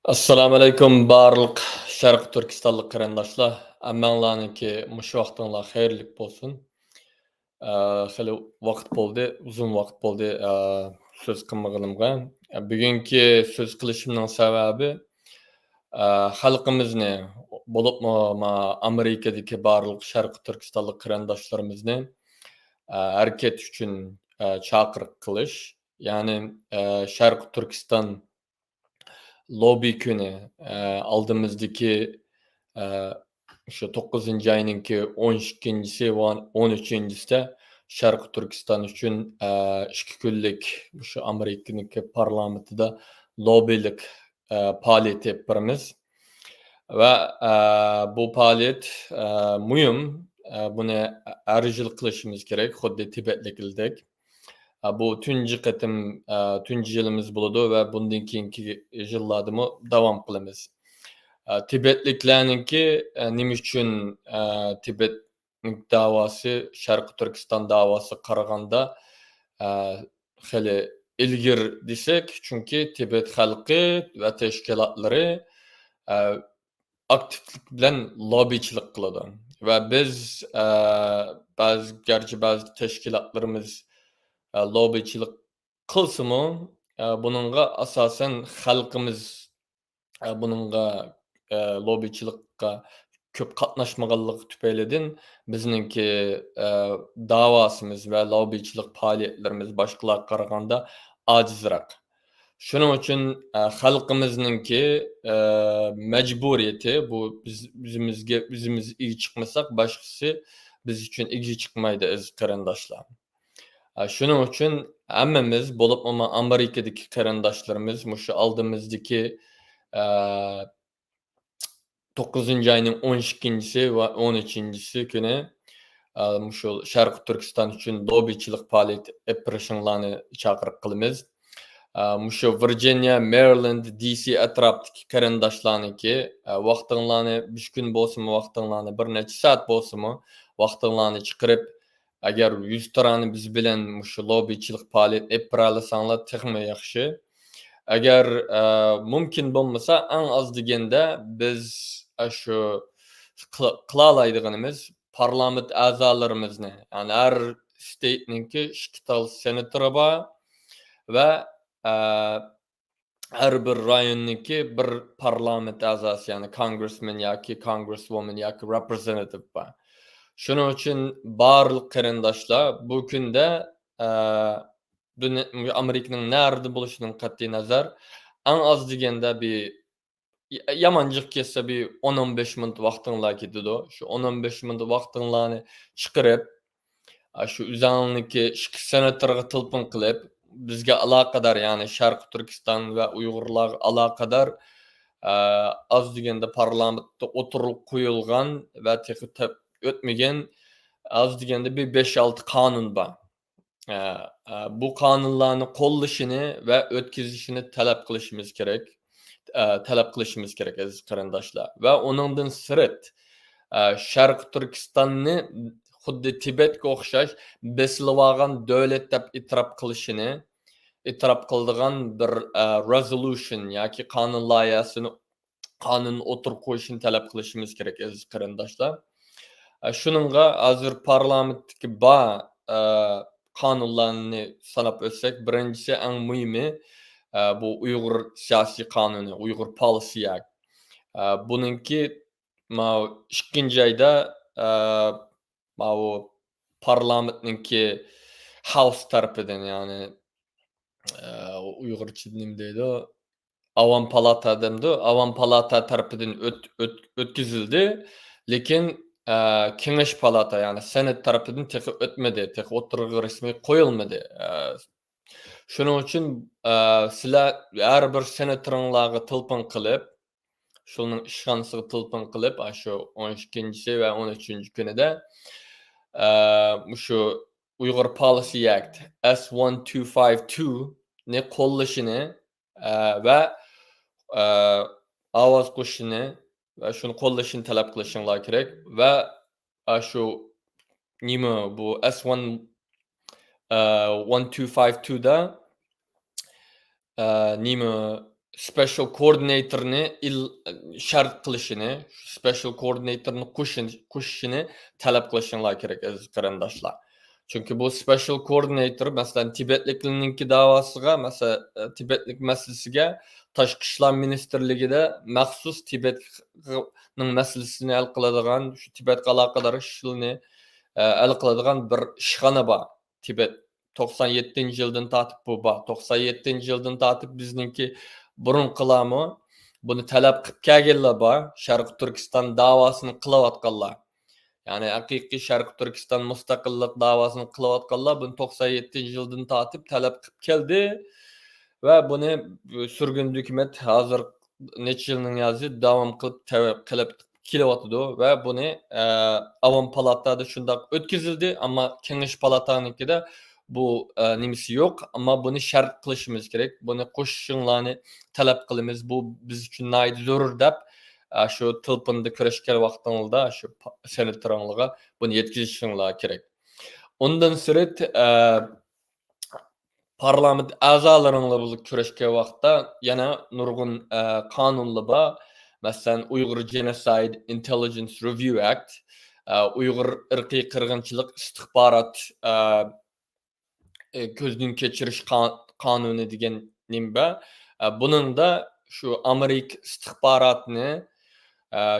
Assalomu alaykum barliq Sharq Turkistonlik qarindoshlar. Hammanglarniki mush vaqtinglar xayrli bo'lsin. Hali vaqt bo'ldi, uzun vaqt bo'ldi so'z qilmaganimga. Bugungi so'z qilishimning sababi xalqimizni bo'libmi Amerikadagi barliq Sharq Turkistonlik qarindoshlarimizni harakat uchun chaqiriq qilish. Ya'ni Sharq Turkiston lobby kuni oldimizdagi o'sha 9 oyninki 12-si va 13-sida Sharq Turkiston uchun 2 kunlik o'sha Amerikaniki parlamentida lobbylik faoliyat olib boramiz va bu faoliyat muhim. Buni har yil qilishimiz kerak, xuddi Tibetliklardek. Bu tunji yilimiz bo'ladi va bundan keyingi yillardami davom qilamiz. Tibetliklarniki nima uchun Tibet da'vosi Sharq Turkiston da'vosi qaraganda xili ilgir desak, chunki Tibet xalqi va tashkilotlari aktivlik bilan lobbychilik qiladi va biz ba'zi tashkilotlarimiz lobbychilik qilsimi, buningga asosan xalqimiz buningga lobbychilikqa ko'p qatnashmaganligi tufaylidan bizningki da'vosimiz va lobbychilik faoliyatlarimiz boshqalarga qaraganda ojizroq. Shuning uchun xalqimizninki majburiyati bu bizimiz igi chiqmasak, boshqasi biz uchun igi chiqmaydi aziz qarindoshlar. Shuning uchun hammamiz bo'lib Amerikadagi qarindoshlarimiz mushu oldimizdagi 9-oyning 12-si va 13-si kuni mushu Sharq Turkiston uchun lobbychilik faoliyati olib borishinglarni chaqiriq qilamiz. Mushu Virginia, Maryland, DC atrofidagi qarindoshlarniki vaqtinglarni 5 kun bo'lsinmi, vaqtinglarni bir necha soat bo'lsinmi, vaqtinglarni chiqarib agar 100 tarani biz bilan mushu lobbychilik faoliyat olib bora olsanglar texmi yaxshi. Agar mumkin bo'lmasa, eng oz deganda biz shu qila oladiganimiz parlament a'zolarimizni, ya'ni har state'ninki 2 ta senatori bor va har bir rayonniki bir parlament a'zosi, ya'ni congressman yoki congresswoman yoki representative bor. Shuning uchun barliq qarindoshlar bu kunda Amerikaning narida bo'lishidan qat'iy nazar eng oz deganda bir yamanjiq kelsa bir 10-15 minut vaqtinglar ketadi. Shu 10-15 minut vaqtinglarni chiqarib, shu o'zinglarniki 2 senatorga telefon qilib, bizga aloqador, ya'ni Sharq Turkiston va Uyg'urlar aloqador oz deganda parlamentda o'tirilib qo'yilgan va o'tmagan oz deganda bir 5-6 qonun bor. Bu qonunlarni qo'llashini va o'tkazishini talab qilishimiz kerak. Aziz qarindoshlar. Va uningdan sirt Sharq Turkistonni xuddi Tibetga o'xshash besilib olgan davlat deb e'tirof qiladigan bir resolution yoki qonun loyihasini o'tirib qo'yishini talab qilishimiz kerak aziz qarindoshlar. Shuningga hozir parlamentdagi bor qonunlarni sanab o'tsak, birinchisi eng muhimi bu Uyg'ur siyosiy qonuni, Uyg'ur Policy Act. Buningki 2-oyda bu parlamentninki House tarafidan, ya'ni Uyg'urcha nima deydi? Avam palata demdi. Avam palata tarafidan o'tkazildi, lekin Kengash palata, ya'ni Senat tarafidan o'tmadi, o'tirg'i rasmiy qo'yilmadi. Shuning uchun sizlar har bir senatoringlarga telefon qilib, shuning ishxonasiga telefon qilib, shu 12-si va 13-chi kunida shu Uyghur Policy Act S1252 ni qo'llashini va ovoz qo'shishini va shuni qo'llashini talab qilishinglar kerak va shu nima bu S1252 da nima special coordinator'ni shart qilishini, special coordinator'ni qo'shishini talab qilishinglar kerak aziz qarindoshlar. Chunki bu special coordinator masalan Tibetliklarninki davosiga, masalan Tibetlik masalasiga Tashqi ishlar ministrligida maxsus Tibetning masalasini hal qiladigan, shu Tibetga aloqador ishlarni hal qiladigan bir ishxona bor. Tibet 97-yildan tortib bu bor. 97-yildan tortib bizningki burunqilarmi buni talab qilib kelganlar bor. Sharq Turkiston davosini qilayotganlar. Ya'ni haqiqiy Sharq Turkiston mustaqillik davosini qilayotganlar buni 97-yildan tortib talab qilib keldi va buni surgun hukumat hozir necha yilning yozi davom qilib kelyotdi va buni Avam palatada shundoq o'tkazildi, ammo Kengash palatanikida bu nimasi yo'q, ammo buni shart qilishimiz kerak. Buni qo'shishinglarni talab qilamiz. Bu biz uchun nihoyat zarur deb shu tilpinda kurashgan vaqtingizda shu senatorlarga buni yetkazishinglar kerak. Undan sirt parlament a'zolaringlar bilan kurashgan vaqtda yana nurg'un qonunlar bor. Masalan, Uyghur Genocide Intelligence Review Act, Uyghur irqiy qirg'inchilik istixborot ko'zdan kechirish qonuni degan nimba. Buningda shu Amerika istixborotni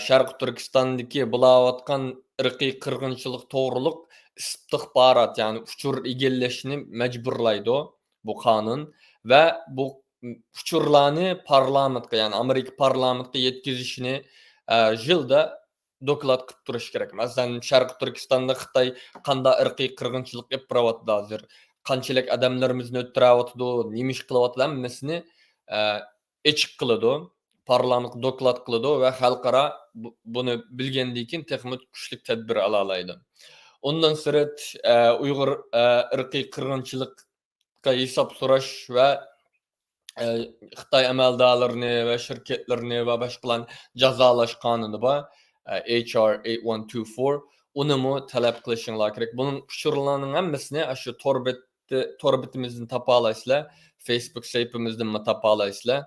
Sharq Turkistondagi bo'layotgan irqiy qirg'inchilik to'g'riliq istixborot, ya'ni uchur egallashni majburlaydi bu qonun va bu uchurlarni parlamentga, ya'ni Amerika parlamentga yetkazishni yilda doklad qilib turish kerak. Masalan, Sharq Turkistonda Xitoy qanday irqiy qirg'inchilik qilib turyapti hozir, qanchalik odamlarimizni o'ltiryapti, nima ish qilyapti, hammasini echiq qiladi. Parlament doklad qiladi va xalqaro buni bilgandan keyin texnik kuchli tadbir ola oladi. Undan sirt Uyg'ur irqiy qirg'inchilikqa hisob so'rash va Xitoy amaldorlarini va shirkatlarini va boshqalarni jazolash qonuni bor. HR 8124 unimi talab qilishinglar kerak. Buning uchurlarning hammasini shu torbitimizdan topa olasizlar. Facebook saytimizdan topa olasizlar.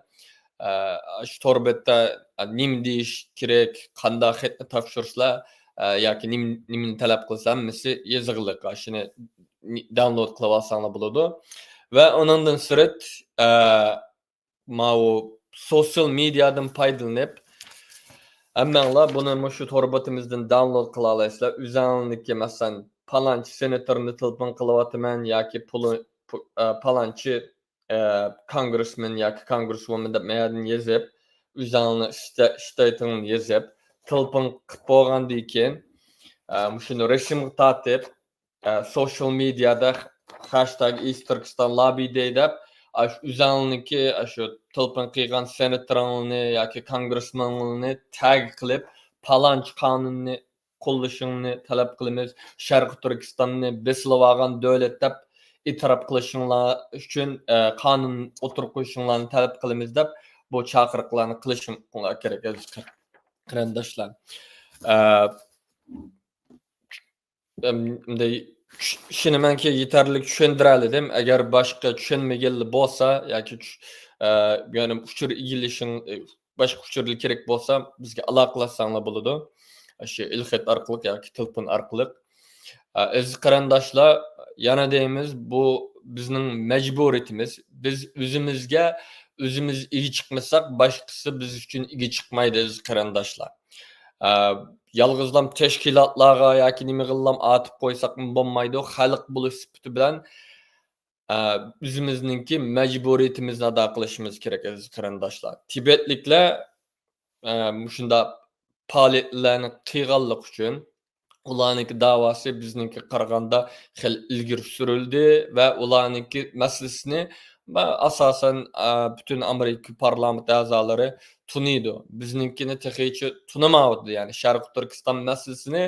Shu torbetda nim deyish kerak, qanday xatni topshirishlar yoki nimani talab qilsa hammasi yozig'liq. Shuni download qilib olsanglar bo'ladi. Va undan sirt mau sosyal medyadan foydalanib hammanglar buni shu torbatimizdan download qila olasizlar. O'zingizga masalan palanchi senatorni telefon qilyapman yoki palanchi congressman yoki congresswoman deb me'yorni yozib, o'zingizning shtatini yozib, telefon qilib bo'lgandan keyin shuni rasmga tortib social mediada #EastTurkistonLobbyDay deb o'zingizniki shu telefon qilgan senatorni yoki congressmanni tag qilib palanchi qonunni qo'llashingni talab qilamiz. Sharq Turkistonni besilib olgan davlat deb e'tirof qilishinglar uchun qonun o'tirib qo'yishinglarni talab qilamiz deb bu chaqiriqlarni qilishinglar kerak aziz qarindoshlar. Shuni menga yetarli tushuntira oldim. Agar boshqa tushunmaganlar bo'lsa yoki ya'ni uchur egilishing boshqa uchurlar kerak bo'lsa bizga aloqalashsanglar bo'ladi. Shu ilxat orqali yoki telefon orqali. Aziz qarindoshlar, yana deymiz, bu bizning majburiyatimiz. Biz o'zimizga o'zimiz ega chiqmasak, boshqasi biz uchun ega chiqmaydi aziz qarindoshlar. Yalg'izlam tashkilotlarga yoki nima qillam atib qo'ysak bo'lmaydi. Xalq bo'lish sifati bilan o'zimizningki majburiyatimizni ado qilishimiz kerak aziz qarindoshlar. Tibetliklar shunda faoliyatlarni qilganlik uchun ularningki da'vosi bizningga qaraganda xil ilgari surildi va ularningki masalasini asosan bütün Amerika parlament a'zolari tuniydi. Bizninkini texicha tunamaydi. Ya'ni Sharq Turkiston masalasini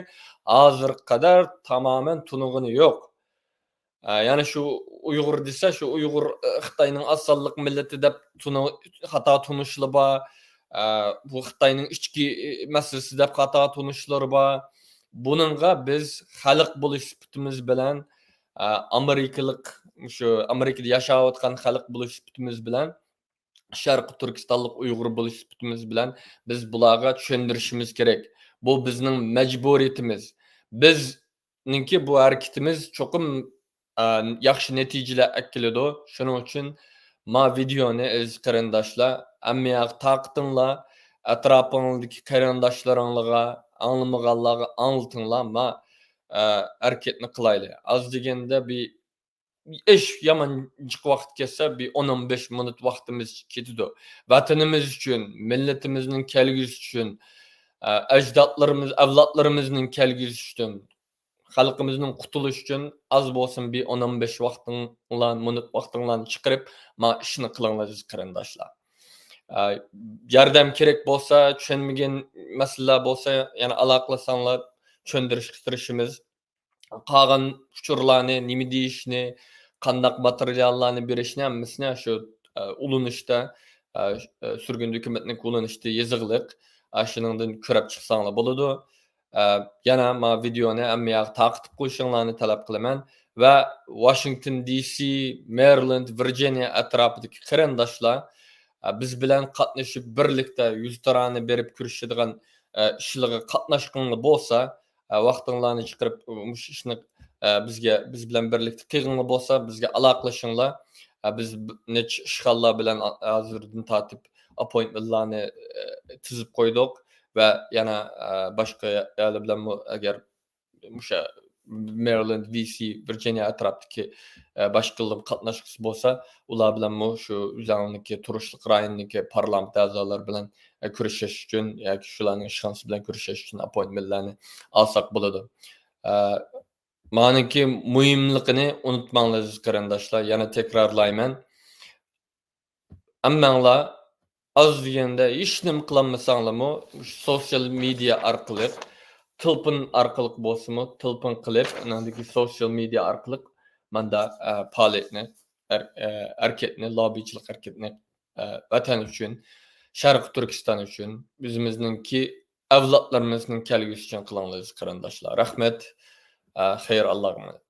hozir qadar tamoman tunug'ini yo'q. Ya'ni shu Uyg'ur desa, shu Uyg'ur Xitoyning asalliq millati deb xato tunishlar bor. Bu Xitoyning ichki masalasi deb xato tunishlar bor. Buningga biz xalq bo'lish sifatimiz bilan Amerikalik shu Amerikada yashayotgan xalq bo'lish sifatimiz bilan Şarkı Türkistanlık Uygur buluş sübutimiz bilen biz bularga düşündürüşümüz gerek. Bu bizning mecburiyetimiz. Bizninki bu hareketimiz çokum yaxshi neticeler akkeledi. Şunun için ma videoni ez qarindoshlar ammiyak taqtinglar, atrofingdagi qarindoshlaringlarga, anglamaganlarga anlatinglar, ma hareketni qilayli. Az deganda bir iş yamancık vaqt kelsa bir 10-15 minut vaqtimiz ketidi. Vatanimiz uchun, millatimizning kelgusi uchun, ajdodlarimiz, avlodlarimizning kelgusi uchun, xalqimizning qutulushi uchun az bo'lsin bir 10-15 vaqtinglar, minut vaqtinglarni chiqarib, ma ishni qilinglar aziz qarindoshlar. Yordam kerak bo'lsa, tushunmagan masalalar bo'lsa, yana aloqalasanglar tushuntirishga tirishimiz. Qolgan uçurlarni, nima deyishni, qandaq materiallarni berishni hammasini shu ulanishda, surgun hukumatning ulanishda yozig'liq, shuningdan ko'rib chiqsanglar bo'ladi. Yana ma videoni hammayoq taqib qo'yishinglarni talab qilaman va Washington DC, Maryland, Virginia atrofidagi qarindoshlar biz bilan qatnashib birlikda yuztarani berib ko'rishadigan ishlarga qatnashqanlar bo'lsa, vaqtinglarni chiqarib mush ishni biz bilan birlikda qilg'inlar bo'lsa, bizga aloqalashinglar. Biz nech ishg'ollar bilan hozirdan tortib appointmentlarni tizib qo'ydik va yana boshqa yerlar bilan agar o'sha Maryland, DC, Virginia atrofidagi boshqalar qatnashqisi bo'lsa, ular bilan shu o'zlariniki turishliq rayonniki parlament a'zolari bilan kurashish uchun yoki shularning ishxonasi bilan kurashish uchun appointmentlarni olsak bo'ladi. Maniki muhimligini unutmanglar aziz qarindoshlar. Yana takrorlayman. Hammanglar az deganda hech nima qilolmasanglarmi, sosyal media orqali, telefon orqali bo'lsinmi, telefon qilib, anandagi sosyal media orqali manda faoliyatni, harakatni, lobbichilik harakatini vatan uchun, Sharq Turkiston uchun, bizimizningki avlodlarimizning kelgusi uchun qilinglar aziz qarindoshlar. Rahmat. Xayr, Allohga emanet.